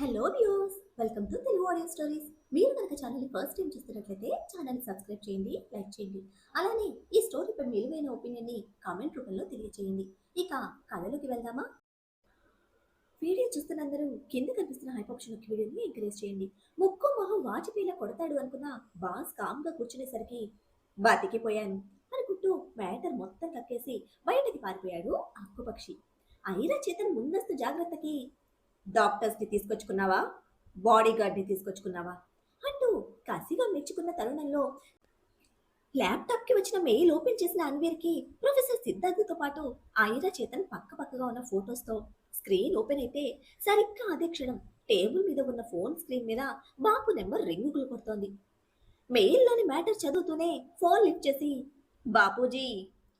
Hello views, welcome to Telugu audio stories. మీరు కనుక ఛానల్ని ఫస్ట్ టైం చూస్తున్నట్లయితే ఛానల్ని సబ్స్క్రైబ్ చేయండి, లైక్ చేయండి. అలానే ఈ స్టోరీపై విలువైన ఒపీనియన్ని కామెంట్ రూపంలో తెలియజేయండి. ఇక కథలోకి వెళ్దామా? వీడియో చూస్తున్న అందరూ కింద కనిపిస్తున్న హైప్ ఆప్షన్ నొక్కి వీడియోని ఎంకరేజ్ చేయండి. ముక్కు మొహం వాచిపోయేలా కొడతాడు అనుకున్న బాస్ కామ్గా కూర్చునేసరికి బతికిపోయాను అనుకుంటూ మ్యాటర్ మొత్తం కక్కేసి బయటకి పారిపోయాడు ఆకుపక్షి. ఐరా చేతను ముందస్తు జాగ్రత్తకి డాక్టర్స్ని తీసుకొచ్చుకున్నావా, బాడీ గార్డ్ని తీసుకొచ్చుకున్నావా అంటూ కసిగా మెచ్చుకున్న తరుణంలో ల్యాప్టాప్కి వచ్చిన మెయిల్ ఓపెన్ చేసిన అన్వీర్కి ప్రొఫెసర్ సిద్ధార్థతో పాటు ఐరా చేతన్ పక్కపక్కగా ఉన్న ఫొటోస్తో స్క్రీన్ ఓపెన్ అయితే సరిగ్గా అదే క్షణం టేబుల్ మీద ఉన్న ఫోన్ స్క్రీన్ మీద బాపు నెంబర్ రింగులు కొడుతోంది. మెయిల్లోని మ్యాటర్ చదువుతూనే ఫోన్ లిఫ్ట్ చేసి, బాపూజీ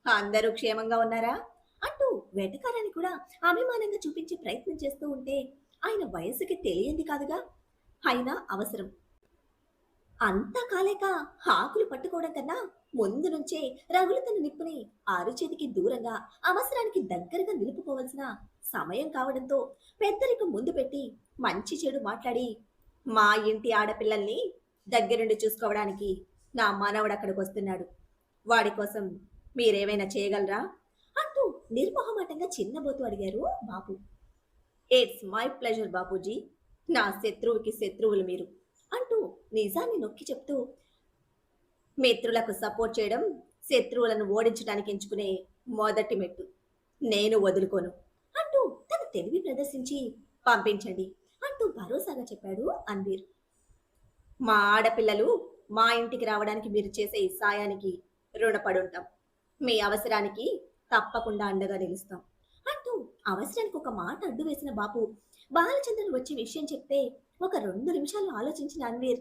అందరూ క్షేమంగా ఉన్నారా అంటూ వెటకారాన్ని కూడా అభిమానంగా చూపించే ప్రయత్నం చేస్తూ ఉంటే ఆయన వయసుకి తెలియంది కాదుగా, అయినా అవసరం. అంతా కాలేక ఆకులు పట్టుకోవడం కన్నా ముందు నుంచే రగులుతున్న నిప్పుని అరుచేతికి దూరంగా అవసరానికి దగ్గరగా నిలుపుకోవాల్సిన సమయం కావడంతో పెద్దరికం ముందు పెట్టి మంచి చెడు మాట్లాడి, మా ఇంటి ఆడపిల్లల్ని దగ్గరుండి చూసుకోవడానికి నా మనవడు అక్కడికి వస్తున్నాడు, వాడి కోసం మీరేమైనా చేయగలరా అంటూ నిర్మోహమాటంగా చిన్నబోతు అడిగారు బాపు. ఇట్స్ మై ప్లెజర్ బాపూజీ, నా శత్రువుకి శత్రువులు మీరు అంటూ నిజాన్ని నొక్కి చెప్తూ, మిత్రులకు సపోర్ట్ చేయడం శత్రువులను ఓడించడానికి ఎంచుకునే మొదటి మెట్టు, నేను వదులుకోను అంటూ తన తెలివి ప్రదర్శించి పంపించండి అంటూ భరోసాగా చెప్పాడు అన్వీర్. మా ఆడపిల్లలు మా ఇంటికి రావడానికి మీరు చేసే ఈ సాయానికి రుణపడుంటాం, మీ అవసరానికి తప్పకుండా అండగా నిలుస్తాం అంటూ అవసరానికి ఒక మాట అడ్డు వేసిన బాపు బాలచంద్రన్ వచ్చి విషయం చెప్తే ఒక 2 నిమిషాలు ఆలోచించిన అన్వీర్,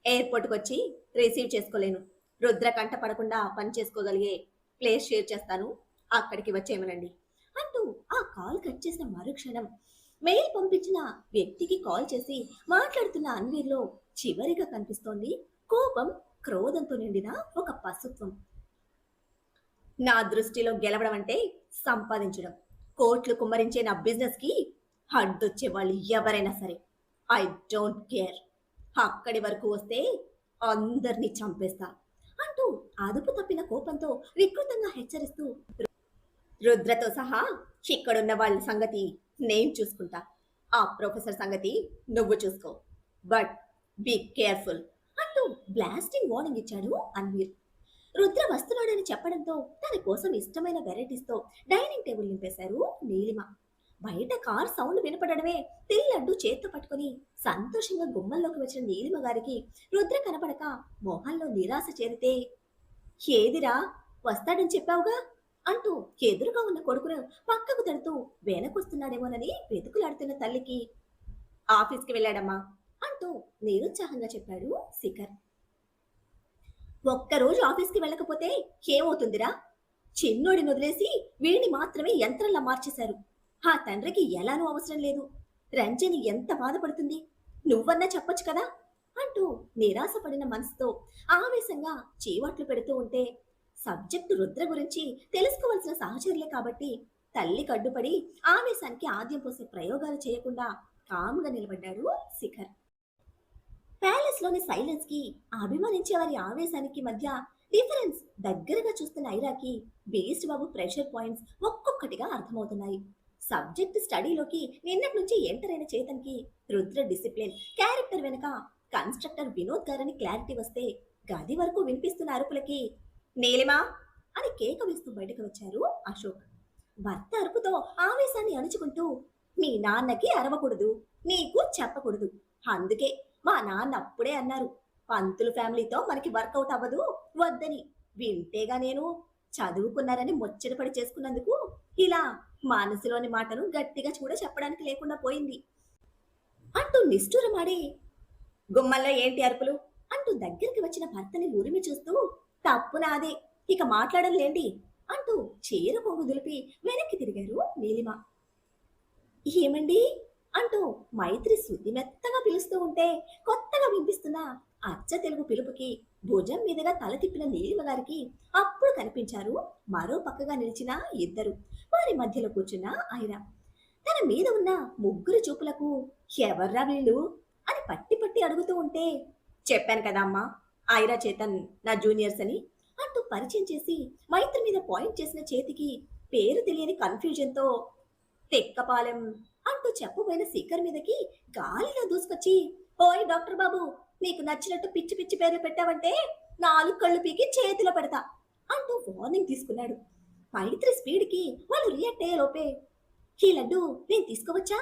ఎయిర్పోర్ట్కి వచ్చి రిసీవ్ చేసుకోలేను, రుద్ర కంట పడకుండా పని చేసుకోగలిగే ప్లేస్ షేర్ చేస్తాను, అక్కడికి వచ్చేయమనండి అంటూ ఆ కాల్ కట్ చేసిన మరుక్షణం మెయిల్ పంపించిన వ్యక్తికి కాల్ చేసి మాట్లాడుతున్న అన్వీర్లో చివరిగా కనిపిస్తోంది కోపం, క్రోధంతో నిండిన ఒక పశుత్వం. నా దృష్టిలో గెలవడం అంటే సంపాదించడం, కోట్లు కుమ్మరించే నా బిజినెస్ కి అడ్డొచ్చే వాళ్ళు ఎవరైనా సరే ఐ డోంట్ కేర్, అక్కడి వరకు వస్తే అందరినీ చంపేస్తా అంటూ అదుపు తప్పిన కోపంతో వికృతంగా హెచ్చరిస్తూ, రుద్రతో సహా ఇక్కడున్న వాళ్ళ సంగతి నేను చూసుకుంటా, ఆ ప్రొఫెసర్ సంగతి నువ్వు చూసుకో, బట్ బీ కేర్ఫుల్ అంటూ బ్లాస్టింగ్ వార్నింగ్ ఇచ్చాడు అన్వీర్. రుద్ర వస్తున్నాడని చెప్పడంతో తన కోసం ఇష్టమైన వెరైటీస్తో డైనింగ్ టేబుల్ నింపేశారు నీలిమ. బయట కార్ సౌండ్ వినపడడమే తెల్లడ్డు చేత్తో పట్టుకుని సంతోషంగా గుమ్మంలోకి వచ్చిన నీలిమ గారికి రుద్ర కనపడక మొహంలో నిరాశ చేరితే, ఏదిరా వస్తాడని చెప్పావుగా అంటూ ఎదురుగా ఉన్న కొడుకును పక్కకు తడుతూ వెనకొస్తున్నాడేమోనని వెతుకులాడుతున్న తల్లికి, ఆఫీస్కి వెళ్ళాడమ్మా అంటూ నిరుత్సాహంగా చెప్పాడు శిఖర్. ఒక్కరోజు ఆఫీస్కి వెళ్ళకపోతే ఏమవుతుందిరా, చిన్నోడిని వదిలేసి వీడిని మాత్రమే యంత్రంలా మార్చేశారు, ఆ తండ్రికి ఎలానూ అవసరం లేదు, రంజని ఎంత బాధపడుతుంది, నువ్వన్నా చెప్పొచ్చు కదా అంటూ నిరాశపడిన మనసుతో ఆవేశంగా చీవాట్లు పెడుతూ ఉంటే, సబ్జెక్టు రుద్ర గురించి తెలుసుకోవాల్సిన సహచరులే కాబట్టి తల్లికి అడ్డుపడి ఆవేశానికి ఆద్యం పోసే ప్రయోగాలు చేయకుండా కాముగా నిలబడ్డాడు శిఖర్. ప్యాలెస్ లోని సైలెన్స్ కి అభిమానించే వారి ఆవేశానికి మధ్య డిఫరెన్స్ దగ్గరగా చూస్తున్న ఐరాకి బేస్డ్ బాబు ప్రెషర్ పాయింట్స్ ఒక్కొక్కటిగా అర్థమవుతున్నాయి. సబ్జెక్ట్ స్టడీలోకి నిన్నటి నుంచి ఎంటర్ అయిన చేతన్కి రుద్ర డిసిప్లిన్, క్యారెక్టర్ వెనుక కన్స్ట్రక్టర్ వినోద్ గారని క్లారిటీ వస్తే గది వరకు వినిపిస్తున్న అరుపులకి నీలిమా అని కేక వేస్తూ బయటకు వచ్చారు అశోక్. భర్త అరుపుతో ఆవేశాన్ని అణుచుకుంటూ, మీ నాన్నకి అరవకూడదు, నీకు చెప్పకూడదు, అందుకే మా నాన్న అప్పుడే అన్నారు పంతులు ఫ్యామిలీతో మనకి వర్కౌట్ అవ్వదు వద్దని, వింటేగా నేను చదువుకున్నారని ముచ్చటపడి చేసుకున్నందుకు ఇలా మనసులోని మాటను గట్టిగా చూడ చెప్పడానికి లేకుండా పోయింది అంటూ నిష్ఠూరమాడి, గుమ్మల్లో ఏంటి అరుపులు అంటూ దగ్గరికి వచ్చిన భర్తని ఉరిమి చూస్తూ, తప్పు నాదే, ఇక మాట్లాడలేండి అంటూ చీర కొంగు దులిపి వెనక్కి తిరిగారు నీలిమ. ఏమండి అంటూ మైత్రి శుద్ధి మెత్తగా పిలుస్తూ ఉంటే కొత్తగా వినిపిస్తున్న అచ్చ తెలుగు పిలుపుకి భుజం మీదుగా తల తిప్పిన నీలిమ గారికి అప్పుడు కనిపించారు మరో పక్కగా నిలిచిన ఇద్దరు. వారి మధ్యలో కూర్చున్న ఐరా. తన మీద ఉన్న ముగ్గురు చూపులకు ఎవర్రా వీళ్ళు అని పట్టి పట్టి అడుగుతూ ఉంటే, చెప్పాను కదా అమ్మా, ఐరా చేతన్ నా జూనియర్స్ అని అంటూ పరిచయం చేసి మైత్రి మీద పాయింట్ చేసిన చేతికి పేరు తెలియని కన్ఫ్యూజన్తో తెక్కపాలెం అంటూ చెప్పబోయిన శిఖర్ మీదకి గాలిలో దూసుకొచ్చి, ఓయ్ డాక్టర్ బాబు, నీకు నచ్చినట్టు పిచ్చి పిచ్చి పేర్లు పెట్టావంటే నాలుగు కళ్ళు పీకి చేతిలో పెడతా అంటూ వార్నింగ్ తీసుకున్నాడు. మైత్రి స్పీడ్కి వాళ్ళు రియాక్ట్ అయ్యే లోపే, ఈ లడ్డు నేను తీసుకోవచ్చా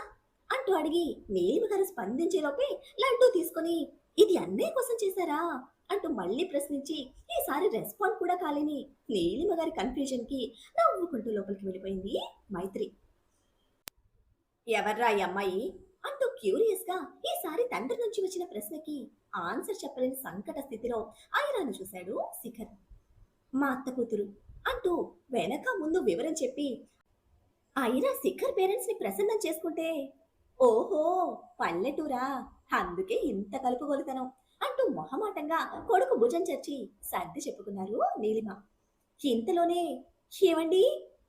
అంటూ అడిగి నీలిమ గారు స్పందించే లోపే లడ్డు తీసుకొని, ఇది అన్నయ్య కోసం చేశారా అంటూ మళ్ళీ ప్రశ్నించి ఈసారి రెస్పాండ్ కూడా కాలేని నీలిమ గారి కన్ఫ్యూజన్ కి నవ్వుకుంటూ లోపలికి వెళ్ళిపోయింది మైత్రి. ఎవర్రా ఈ అమ్మాయి అంటూ క్యూరియస్ గా ఈసారి తండ్రి నుంచి వచ్చిన ప్రశ్నకి ఆన్సర్ చెప్పలేని సంకట స్థితిలో ఐరాను చూశాడు శిఖర్. మా అత్త కూతురు అంటూ వెనక ముందు వివరం చెప్పి ఐరా శిఖర్ పేరెంట్స్ ని ప్రసన్నం చేసుకుంటే, ఓహో పల్లెటూరా, అందుకే ఇంత కలుపుగోలుతనం అంటూ మొహమాటంగా కొడుకు భుజం చర్చి సర్ది చెప్పుకున్నారు నీలిమ. ఇంతలోనే ఏవండి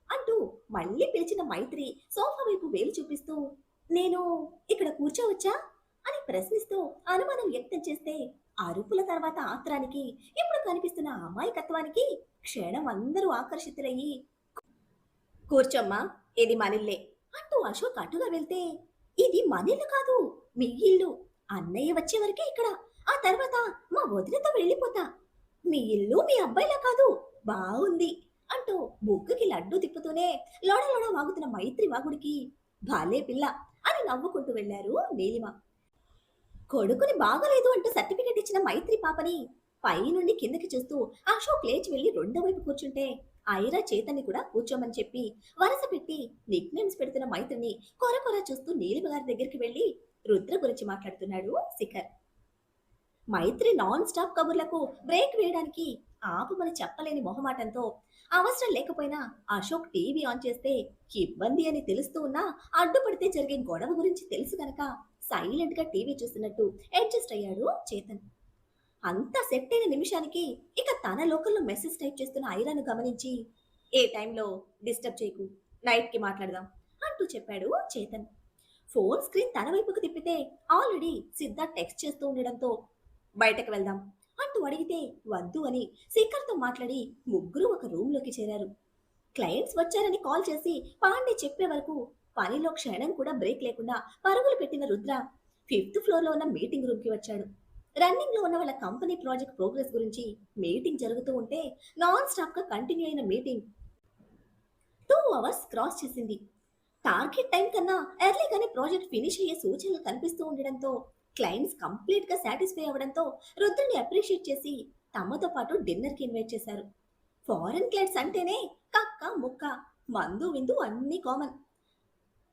అంటూ మళ్ళీ పిలిచిన మైత్రి సోఫా వైపు వేలు చూపిస్తూ, నేను ఇక్కడ కూర్చోవచ్చా అని ప్రశ్నిస్తూ అనుమానం వ్యక్తం చేస్తే, అరుపుల తర్వాత ఆత్రానికి ఇప్పుడు కనిపిస్తున్న అమాయకత్వానికి క్షణం అందరూ ఆకర్షితులయ్యి, కూర్చోమ్మా, ఇది మనిల్లే అంటూ అశోక్ అటుగా వెళ్తే, ఇది మనిల్లు కాదు, మీ ఇల్లు, అన్నయ్య వచ్చే వరకే ఇక్కడ, ఆ తర్వాత మా వదినతో వెళ్ళిపోతా, మీ ఇల్లు మీ అబ్బాయిలా కాదు, బాగుంది అంటూ బుగ్గకి లడ్డు తిప్పుతూనే లోడ లోడ వాగుతున్న మైత్రి వాగుడికి, భాలే పిల్ల అని నవ్వుకుంటూ వెళ్లారు నీలిమ. కొడుకుని బాగలేదు అంటూ సర్టిఫికెట్ ఇచ్చిన మైత్రి పాపని పై నుండి కిందకి చూస్తూ అశోక్ లేచి వెళ్లి రెండో వైపు కూర్చుంటే, ఐరా చేతన్ని కూడా కూర్చోమని చెప్పి వరస పెట్టి నిక్ నేమ్స్ పెడుతున్న మైత్రిని కొర కొర చూస్తూ నీలిమ గారి దగ్గరికి వెళ్లి రుద్ర గురించి మాట్లాడుతున్నాడు శిఖర్. మైత్రి నాన్ స్టాప్ కబుర్లకు బ్రేక్ వేయడానికి ఆపమని చెప్పలేని మొహమాటంతో అవసరం లేకపోయినా అశోక్ టీవీ ఆన్ చేస్తే ఇబ్బంది అని తెలుస్తూ ఉన్నా అడ్డుపడితే జరిగే గొడవ గురించి తెలుసు గనక సైలెంట్ గా టీవీ చూస్తున్నట్టు అడ్జస్ట్ అయ్యాడు చేతన్. అంతా సెట్ అయిన నిమిషానికి ఇక తన లోకల్లో మెసేజ్ టైప్ చేస్తున్న ఐరాను గమనించి, ఏ టైంలో డిస్టర్బ్ చేయకు, నైట్ కి మాట్లాడదాం అంటూ చెప్పాడు చేతన్. ఫోన్ స్క్రీన్ తన వైపుకు తిప్పితే ఆల్రెడీ సిద్ధార్థ్ టెక్స్ట్ చేస్తూ ఉండడంతో, బయటకు వెళ్దాం అంటూ అడిగితే వద్దు అని శిఖర్తో మాట్లాడి ముగ్గురు ఒక రూమ్ లోకి చేరారు. క్లయింట్స్ వచ్చారని కాల్ చేసి పాండే చెప్పే వరకు పనిలో క్షణం కూడా బ్రేక్ లేకుండా పరుగులు పెట్టిన రుద్ర 5th ఫ్లోర్ లో ఉన్న మీటింగ్ రూమ్ కి వచ్చాడు. రన్నింగ్ లో ఉన్న వాళ్ళ కంపెనీ ప్రాజెక్ట్ ప్రోగ్రెస్ గురించి మీటింగ్ జరుగుతూ ఉంటే నాన్ స్టాప్ గా కంటిన్యూ అయిన మీటింగ్ 2 అవర్స్ క్రాస్ చేసింది. టార్గెట్ టైం కన్నా ఎర్లీగానే ప్రాజెక్ట్ ఫినిష్ అయ్యే సూచనలు కనిపిస్తూ ఉండడంతో క్లయింట్స్ కంప్లీట్ గా సాటిస్ఫై అవ్వడంతో రుద్రుని అప్రిషియేట్ చేసి తమతో పాటు డిన్నర్ కి ఇన్వైట్ చేశారు. ఫారెన్ క్లయింట్స్ అంటేనే కక్క ముక్క, మందు విందు అన్ని కామన్.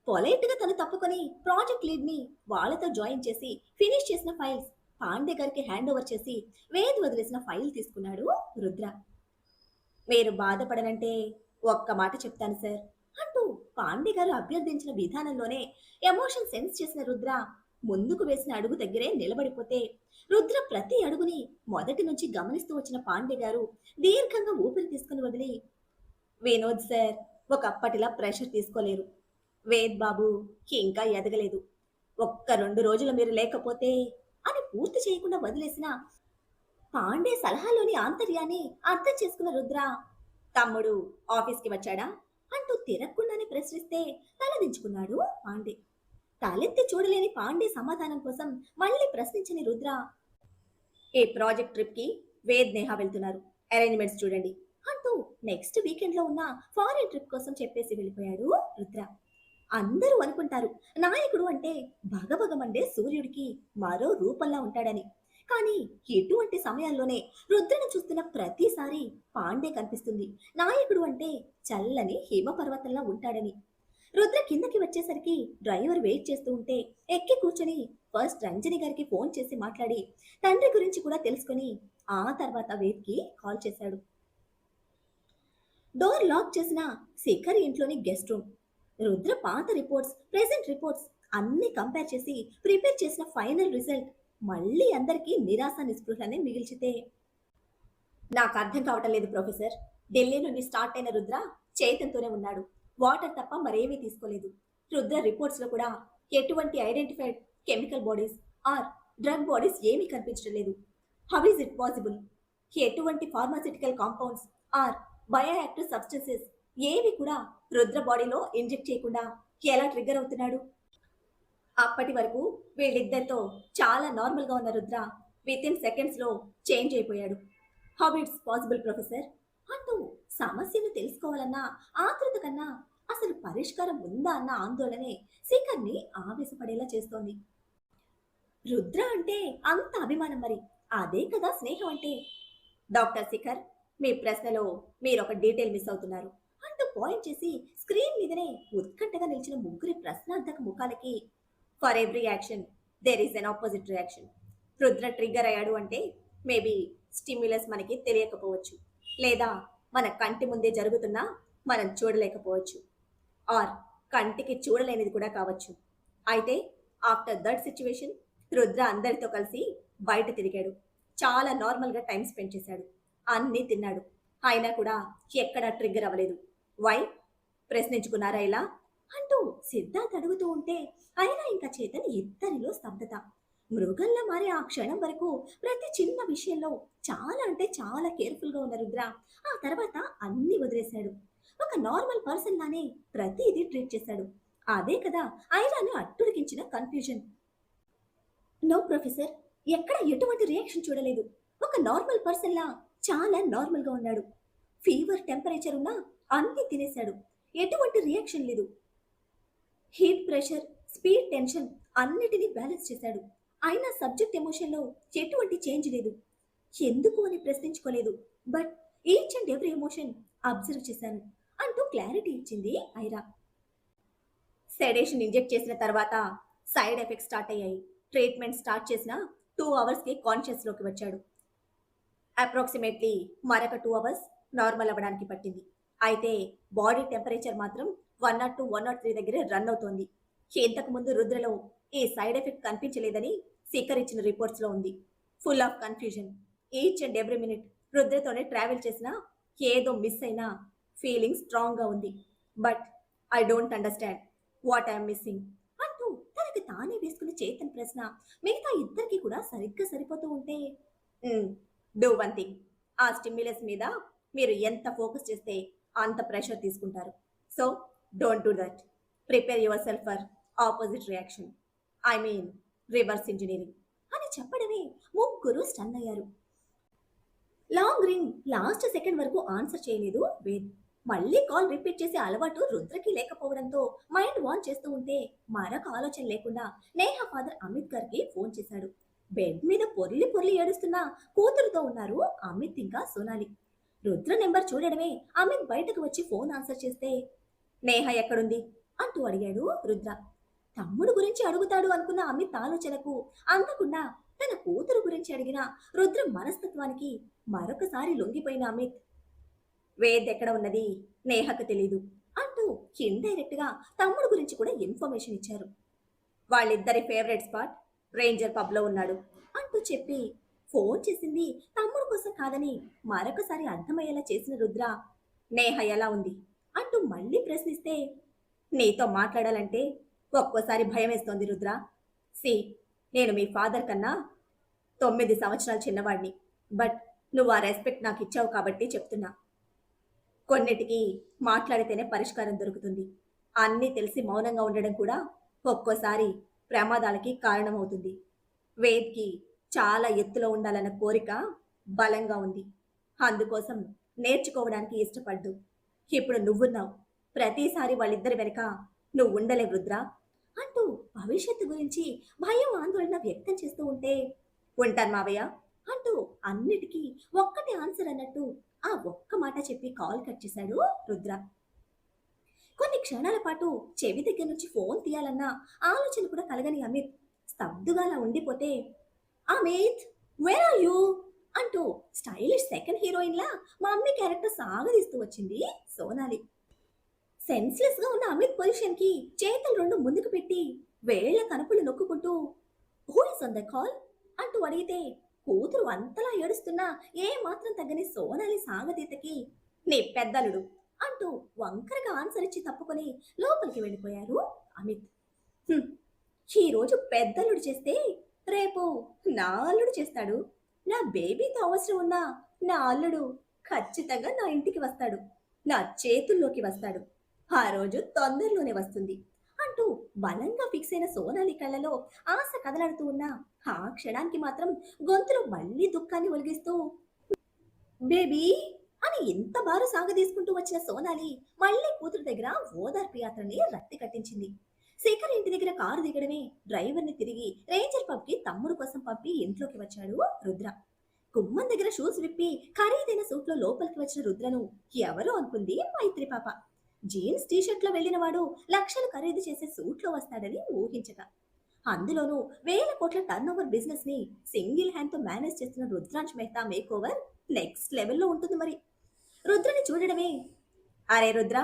పొలైట్ గా తను తప్పుకొని ప్రాజెక్ట్ లీడ్ ని వాళ్ళతో జాయిన్ చేసి ఫినిష్ చేసిన ఫైల్స్ పాండే గారికి హ్యాండ్ ఓవర్ చేసి వేద్ వదిలేసిన ఫైల్ తీసుకున్నాడు రుద్ర. మీరు బాధపడనంటే ఒక్క మాట చెప్తాను సార్ అంటూ పాండే గారు అభ్యర్థించిన విధానంలోనే ఎమోషన్ సెన్స్ చేసిన రుద్ర ముందుకు వేసిన అడుగు దగ్గరే నిలబడిపోతే, రుద్ర ప్రతి అడుగుని మొదటి నుంచి గమనిస్తూ వచ్చిన పాండే గారు దీర్ఘంగా ఊపిరి తీసుకుని వదిలి, వినోద్ సార్ ఒకప్పటిలా ప్రెషర్ తీసుకోలేరు, వేద్ బాబు ఇంకా ఎదగలేదు, ఒక్క 2 రోజులు మీరు లేకపోతే అని పూర్తి చేయకుండా వదిలేసిన పాండే సలహాలోని ఆంతర్యాన్ని అర్థం చేసుకున్న రుద్ర, తమ్ముడు ఆఫీస్కి వచ్చాడా అంటూ తిరగకుండానే ప్రశ్నిస్తే తలదించుకున్నాడు పాండే. తలెత్తి చూడలేని పాండే సమాధానం కోసం మళ్ళీ ప్రశ్నించని రుద్ర, ఏ ప్రాజెక్ట్ ట్రిప్ కి వేద్ నేహ వెళ్తున్నారు, అరేంజ్మెంట్స్ చూడండి అంటూ నెక్స్ట్ వీకెండ్ లో ఉన్న ఫారెన్ ట్రిప్ కోసం చెప్పేసి వెళ్ళిపోయాడు రుద్ర. అందరూ అనుకుంటారు నాయకుడు అంటే భగభగమండే సూర్యుడికి మరో రూపంలా ఉంటాడని. కానీ ఇటువంటి సమయాల్లోనే రుద్రను చూస్తున్న ప్రతిసారి పాండే కనిపిస్తుంది నాయకుడు అంటే చల్లని హిమపర్వతంలా ఉంటాడని. రుద్ర కిందకి వచ్చేసరికి డ్రైవర్ వెయిట్ చేస్తూ ఉంటే ఎక్కి కూర్చొని ఫస్ట్ రంజని గారికి ఫోన్ చేసి మాట్లాడి తండ్రి గురించి కూడా తెలుసుకొని ఆ తర్వాత వేద్కి కాల్ చేశాడు. డోర్ లాక్ చేసిన శిఖర్ ఇంట్లోని గెస్ట్ రూమ్. రుద్ర పాత రిపోర్ట్స్, ప్రెసెంట్ రిపోర్ట్స్ అన్ని కంపేర్ చేసి ప్రిపేర్ చేసిన ఫైనల్ రిజల్ట్ మళ్ళీ అందరికీ నిరాశ నిస్పృహలనే మిగిల్చితే, నాకు అర్థం కావటం లేదు ప్రొఫెసర్, ఢిల్లీ నుండి స్టార్ట్ అయిన రుద్ర చైతన్తోనే ఉన్నాడు, వాటర్ తప్ప మరేమీ తీసుకోలేదు, రుద్ర రిపోర్ట్స్ లో కూడా ఎటువంటి identified chemical bodies or drug bodies ఏమీ కనిపించడం లేదు. How is it possible? ఎటువంటి pharmaceutical compounds or bioactive substances ఏవి కూడా రుద్ర బాడీలో ఇంజెక్ట్ చేయకుండా ఎలా ట్రిగ్గర్ అవుతున్నాడు? అప్పటి వరకు వీళ్ళిద్దరితో చాలా నార్మల్గా ఉన్న రుద్ర విత్ ఇన్ సెకండ్స్లో చేంజ్ అయిపోయాడు. హౌ ఇట్స్ పాసిబుల్ ప్రొఫెసర్ అంటూ సమస్యను తెలుసుకోవాలన్న ఆతృత కన్నా అసలు పరిష్కారం ఉందా అన్న ఆందోళనే శిఖర్ని ఆవేశపడేలా చేస్తోంది. రుద్ర అంటే అంత అభిమానం మరి, అదే కదా స్నేహం అంటే. డాక్టర్ శిఖర్, మీ ప్రశ్నలో మీరు ఒక డీటెయిల్ మిస్ అవుతున్నారు అంటూ పాయింట్ చేసి స్క్రీన్ మీదనే ఉత్కంఠగా నిలిచిన ముగ్గురి ప్రశ్నార్థక ముఖాలకి for every action there is an opposite reaction. Rudra trigger అయ్యాడు అంటే మేబీ స్టిమ్యులస్ మనకి తెలియకపోవచ్చు, లేదా మన కంటి ముందే జరుగుతున్నా మనం చూడలేకపోవచ్చు, ఆర్ కంటికి చూడలేనిది కూడా కావచ్చు. అయితే ఆఫ్టర్ దట్ సిచ్యువేషన్ రుద్ర అందరితో కలిసి బయట తిరిగాడు, చాలా నార్మల్గా టైం స్పెండ్ చేశాడు, అన్నీ తిన్నాడు, అయినా కూడా ఎక్కడా ట్రిగ్గర్ అవ్వలేదు. వై ప్రశ్నించుకున్నారా ఇలా అంటూ సిద్ధార్థ్ అడుగుతూ ఉంటే అయినా ఇంకా చేతన్ ఇద్దరిలో స్తబ్దత. మృగంలా మారి ఆ క్షణం వరకు ప్రతి చిన్న విషయంలో చాలా అంటే చాలా కేర్ఫుల్గా ఉన్న రుద్ర ఆ తర్వాత అన్ని వదిలేశాడు. ఒక నార్మల్ పర్సన్ లానే ప్రతిదీ ట్రీట్ చేశాడు. అదే కదా ఐరాను అట్టుడికించిన కన్ఫ్యూజన్. నో ప్రొఫెసర్, ఎక్కడ ఎటువంటి రియాక్షన్ చూడలేదు. ఒక నార్మల్ పర్సన్ లా చాలా నార్మల్గా ఉన్నాడు. ఫీవర్ టెంపరేచర్ ఉన్నా అన్ని తినేశాడు, ఎటువంటి రియాక్షన్ లేదు. హీట్ ప్రెషర్ స్పీడ్ టెన్షన్ అన్నిటినీ బ్యాలెన్స్ చేశాడు, అయినా సబ్జెక్ట్ ఎమోషన్లో ఎటువంటి చేంజ్ లేదు. ఎందుకు అని ప్రశ్నించుకోలేదు, but each and every emotion observe చేశాను అంటూ క్లారిటీ ఇచ్చింది ఐరా. సెడేషన్ ఇంజెక్ట్ చేసిన తర్వాత సైడ్ ఎఫెక్ట్స్ స్టార్ట్ అయ్యాయి. ట్రీట్మెంట్ స్టార్ట్ చేసిన 2 అవర్స్కి కాన్షియస్లోకి వచ్చాడు. అప్రాక్సిమేట్లీ మరొక 2 అవర్స్ నార్మల్ అవ్వడానికి పట్టింది. అయితే బాడీ టెంపరేచర్ మాత్రం 102, 103 దగ్గరే రన్ అవుతోంది. ఇంతకు ముందు రుద్రలో ఈ సైడ్ ఎఫెక్ట్ కనిపించలేదని శిఖర్ ఇచ్చిన రిపోర్ట్స్లో ఉంది. Full of confusion. Each and every minute రుద్రతోనే ట్రావెల్ చేసినా ఏదో మిస్ అయినా ఫీలింగ్ స్ట్రాంగ్గా ఉంది. But I don't understand what I'm missing అంటూ తనకి తానే వేసుకున్న చేతన్ ప్రశ్న మిగతా ఇద్దరికి కూడా సరిగ్గా సరిపోతూ ఉంటే, డూ వన్ థింగ్, ఆ స్టిమ్యులస్ మీద మీరు ఎంత ఫోకస్ చేస్తే అంత ప్రెషర్ తీసుకుంటారు. So don't do that. Prepare your self for opposite reaction, I mean reverse engineering అని చెప్పడమే ముగ్గురు స్టన్ అయ్యారు. లాంగ్ రింగ్ లాస్ట్ సెకండ్ వరకు ఆన్సర్ చేయలేదు వేద్. మళ్ళీ కాల్ రిపీట్ చేసే అలవాటు రుద్రకి లేకపోవడంతో మైండ్ వాన్ చేస్తూ ఉంటే మరొక ఆలోచన లేకుండా నేహ ఫాదర్ అమిత్ గారికి ఫోన్ చేశాడు. బెడ్ మీద పొర్లి పొర్లి ఏడుస్తున్న కూతురుతో ఉన్నారు అమిత్ ఇంకా సోనాలి. రుద్ర నెంబర్ చూడడమే అమిత్ బయటకు వచ్చి ఫోన్ ఆన్సర్ చేస్తే, నేహ ఎక్కడుంది అంటూ అడిగాడు రుద్ర. తమ్ముడు గురించి అడుగుతాడు అనుకున్న అమిత్ ఆలోచనకు అందకుండా తన కూతురు గురించి అడిగిన రుద్ర మనస్తత్వానికి మరొకసారి లొంగిపోయిన అమిత్, వేద్ ఎక్కడ ఉన్నది నేహకు తెలీదు అంటూ ఇండైరెక్ట్ గా తమ్ముడు గురించి కూడా ఇన్ఫర్మేషన్ ఇచ్చారు. వాళ్ళిద్దరి ఫేవరెట్ స్పాట్ రేంజర్ పబ్ లో ఉన్నాడు అంటూ చెప్పి ఫోన్ చేసింది తమ్ముడు కోసం కాదని మరొకసారి అర్థమయ్యేలా చేసిన రుద్ర, నేహ ఎలా ఉంది అంటూ మళ్ళీ ప్రశ్నిస్తే, నీతో మాట్లాడాలంటే ఒక్కోసారి భయం వేస్తోంది రుద్ర. సి, నేను మీ ఫాదర్ కన్నా 9 సంవత్సరాలు చిన్నవాడిని, బట్ నువ్వు ఆ రెస్పెక్ట్ నాకు ఇచ్చావు కాబట్టి చెప్తున్నా. కొన్నిటికి మాట్లాడితేనే పరిష్కారం దొరుకుతుంది. అన్నీ తెలిసి మౌనంగా ఉండడం కూడా ఒక్కోసారి ప్రమాదాలకి కారణమవుతుంది. వేద్కి చాలా ఎత్తులో ఉండాలన్న కోరిక బలంగా ఉంది, అందుకోసం నేర్చుకోవడానికి ఇష్టపడ్డు. ఇప్పుడు నువ్వున్నావు, ప్రతిసారి వాళ్ళిద్దరి వెనక నువ్వు ఉండలేవు రుద్ర అంటూ భవిష్యత్తు గురించి భయం ఆందోళన వ్యక్తం చేస్తూ ఉంటే, ఉంటాను మావయ్య అంటూ అన్నిటికీ ఒక్కటి ఆన్సర్ అన్నట్టు ఆ ఒక్క మాట చెప్పి కాల్ కట్ చేశాడు రుద్ర. కొన్ని క్షణాల పాటు చెవి దగ్గర నుంచి ఫోన్ తీయాలన్న ఆలోచన కూడా కలగని అమిత్ స్తబ్దుగా అలా ఉండిపోతే, అమిత్ వేర్ ఆర్ యూ అంటూ స్టైలిష్ సెకండ్ హీరోయిన్ లా మా అమ్మి క్యారెక్టర్ సాగదీస్తూ వచ్చింది సోనాలి. సెన్స్లెస్ గా ఉన్న అమిత్ పొజిషన్ కి చేతులు రెండు ముందుకు పెట్టి వేళ్ల కనుపులు నొక్కుంటూ, who is on the call అంటూ అడిగితే కూతురు అంతలా ఏడుస్తున్నా ఏ మాత్రం తగ్గని సోనాలి సాగతీతకి, నీ పెద్దలుడు అంటూ వంకరగా ఆన్సర్ ఇచ్చి తప్పుకొని లోపలికి వెళ్ళిపోయారు అమిత్. "హ్మ్, ఈ రోజు పెద్దల్లుడు చేస్తే రేపు నా అల్లుడు చేస్తాడు. నా బేబీతో అవసరం ఉన్న నా అల్లుడు ఖచ్చితంగా నా ఇంటికి వస్తాడు. నా చేతుల్లోకి వస్తాడు. ఆ రోజు తొందరలోనే వస్తుంది" అంటూ బలంగా ఫిక్స్ అయిన సోనాలి కళ్ళలో ఆశ కదలాడుతూ ఉన్న ఆ క్షణానికి మాత్రం గొంతులో మళ్ళీ దుఃఖాన్ని ఒలిగిస్తూ బేబీ అని ఎంత బారు సాగదీసుకుంటూ వచ్చిన సోనాలి మళ్ళీ కూతురు దగ్గర ఓదార్పు యాత్రని రక్తి కట్టించింది. శేఖర్ ఇంటి దగ్గర కారు దిగడమే డ్రైవర్ని తిరిగి రేంజర్ పబ్ కి తమ్ముడు కోసం పంపి ఇంట్లోకి వచ్చాడు రుద్ర. గుమ్మం దగ్గర షూస్ విప్పి ఖరీదైన సూట్ లో లోపలికి వచ్చిన రుద్రను ఎవరో అనుకుంది మైత్రి పాప. జీన్స్ టీషర్ట్ లో వెళ్లిన వాడు లక్షలు ఖరీదు చేసే సూట్ లో వస్తాడని ఊహించక, అందులోనూ వేల కోట్ల టర్న్ ఓవర్ బిజినెస్ ని సింగిల్ హ్యాండ్ తో మేనేజ్ చేస్తున్న Rudransh Mehta make over next లెవెల్లో ఉంటుంది మరి. రుద్రని చూడడమే అరే రుద్ర,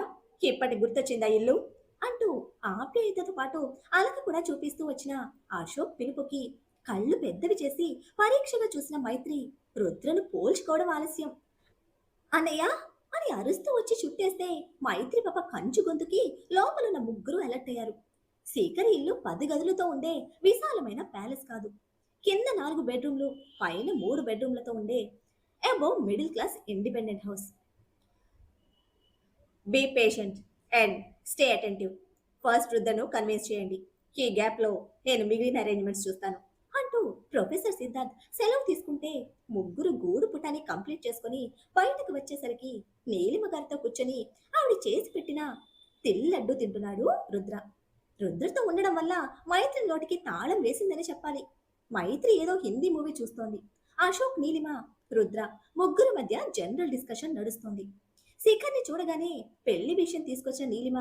ఇప్పటి గుర్తొచ్చిందా ఇల్లు అంటూ ఆప్యాయతతో పాటు అలక కూడా చూపిస్తూ వచ్చిన అశోక్ పిలుపుకి కళ్ళు పెద్దవి చేసి పరీక్షగా చూసిన మైత్రి రుద్రను పోల్చుకోవడం ఆలస్యం. అన్నయ్య అని అరుస్తూ వచ్చి చుట్టేస్తే మైత్రి పాప కంచు గొంతుకి లోపలున్న ముగ్గురు అలర్ట్ అయ్యారు. శేఖర్ ఇల్లు 10 గదులతో ఉండే విశాలమైన ప్యాలెస్ కాదు. కింద 4 బెడ్రూమ్లు, పైన 3 బెడ్రూమ్లతో ఉండే above middle class independent house. Be patient and stay attentive. First వృద్ధను కన్విన్స్ చేయండి. ఈ గ్యాప్లో నేను మిగిలిన అరేంజ్మెంట్స్ చూస్తాను అంటూ ప్రొఫెసర్ సిద్ధార్థ్ సెలవు తీసుకుంటే ముగ్గురు గూడు పుటాన్ని కంప్లీట్ చేసుకుని బయటకు వచ్చేసరికి నీలిమ గారితో కూర్చొని ఆవిడ చేసి పెట్టిన తిల్లడ్డు తింటున్నాడు రుద్ర. రుద్రతో ఉండడం వల్ల మైత్రి నోటికి తాళం వేసిందని చెప్పాలి. మైత్రి ఏదో హిందీ మూవీ చూస్తోంది. అశోక్, నీలిమ, రుద్ర ముగ్గురు మధ్య జనరల్ డిస్కషన్ నడుస్తోంది. శిఖర్ని చూడగానే పెళ్లి విషయం తీసుకొచ్చిన నీలిమ,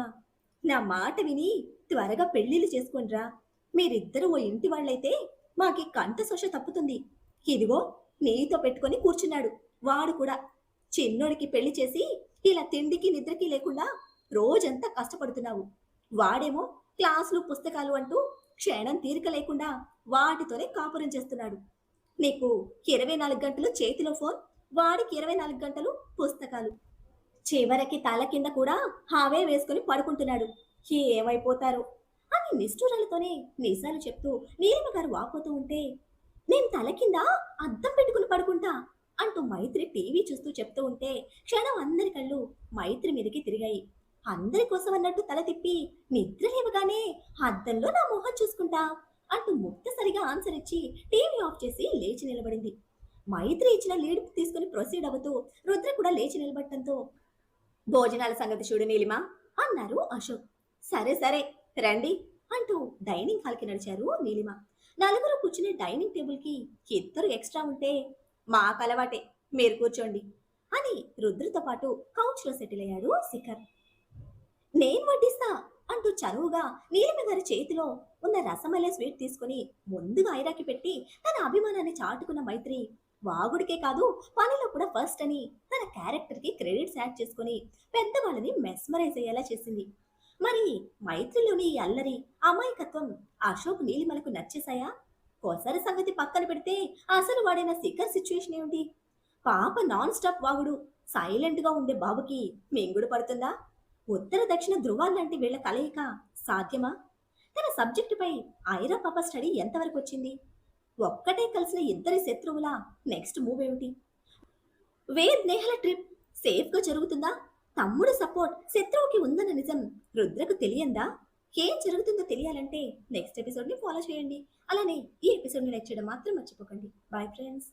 నా మాట విని త్వరగా పెళ్లిళ్ళు చేసుకోండ్రా. మీరిద్దరూ ఓ ఇంటి వాళ్ళైతే మాకి కంఠశోష తప్పుతుంది. ఇదిగో నీతో పెట్టుకొని కూర్చున్నాడు వాడు కూడా. చిన్నోడికి పెళ్లి చేసి ఇలా తిండికి నిద్రకి లేకుండా రోజంతా కష్టపడుతున్నావు. వాడేమో క్లాసులు పుస్తకాలు అంటూ క్షణం తీరిక లేకుండా వాటితోనే కాపురం చేస్తున్నాడు. నీకు 24 గంటలు చేతిలో ఫోన్, వాడికి 24 గంటలు పుస్తకాలు. చివరికి తల కింద కూడా హావే వేసుకుని పడుకుంటున్నాడు. ఏమైపోతారు అని నిష్ఠూరాలతోనే నిజాలు చెప్తూ నీలిమ గారు వాపోతూ ఉంటే, నేను తల కింద అద్దం పెట్టుకుని పడుకుంటా అంటూ మైత్రి టీవీ చూస్తూ చెప్తూ ఉంటే క్షణం అందరి కళ్ళు మైత్రి మీదకి తిరిగాయి. అందరి కోసం అన్నట్టు తల తిప్పి నిద్ర లేవగానే అద్దంలో నా మొహం చూసుకుంటా అంటూ ముక్తసరిగా ఆన్సర్ ఇచ్చి టీవీ ఆఫ్ చేసి లేచి నిలబడింది. మైత్రి ఇచ్చిన లీడ్ తీసుకుని ప్రొసీడ్ అవుతూ రుద్ర కూడా లేచి నిలబడటంతో, భోజనాల సంగతి చూడు నీలిమ అన్నారు అశోక్. సరే సరే రండి అంటూ డైనింగ్ హాల్కి నడిచారు నీలిమ. నలుగురు కూర్చునే డైనింగ్ టేబుల్ కి ఇద్దరు ఎక్స్ట్రా ఉంటే, మాకు అలవాటే, మీరు కూర్చోండి అని రుద్రతో పాటు కౌచ్ లో సెటిల్ అయ్యాడు శిఖర్. నేను వడ్డిస్తా అంటూ చనువుగా నీలిమ గారి చేతిలో ఉన్న రసమలై స్వీట్ తీసుకుని ముందుగా ఐరాకి పెట్టి తన అభిమానాన్ని చాటుకున్న మైత్రి వాగుడికే కాదు పనిలో కూడా ఫస్ట్ అని తన క్యారెక్టర్ కి క్రెడిట్స్ యాడ్ చేసుకుని పెద్దవాళ్ళని మెస్మరైజ్ అయ్యేలా చేసింది. మరి మైత్రిలోని ఈ అల్లరి, అమాయకత్వం అశోక్, నీలిమలకు నచ్చేశాయా? కొసరి సంగతి పక్కన పెడితే అసలు వాడైన శిఖర్ సిచ్యువేషన్ ఏమిటి? పాప నాన్ స్టాప్ వాగుడు సైలెంట్ గా ఉండే బాబుకి మింగుడు పడుతుందా? ఉత్తర దక్షిణ ధృవాల్లాంటి వీళ్ల కలయిక సాధ్యమా? తన సబ్జెక్టుపై ఐరా పాప స్టడీ ఎంతవరకు వచ్చింది? ఒక్కటే కలిసిన ఇద్దరి శత్రువుల నెక్స్ట్ మూవ్ ఏమిటి? వేద్ నేహల ట్రిప్ సేఫ్ గా జరుగుతుందా? తమ్ముడు సపోర్ట్ శత్రువుకి ఉందన్న నిజం రుద్రకు తెలియందా? ఏం జరుగుతుందో తెలియాలంటే నెక్స్ట్ ఎపిసోడ్ ని ఫాలో చేయండి. అలానే ఈ ఎపిసోడ్ ని లైక్ చేయడం మాత్రం మర్చిపోకండి. Bye friends.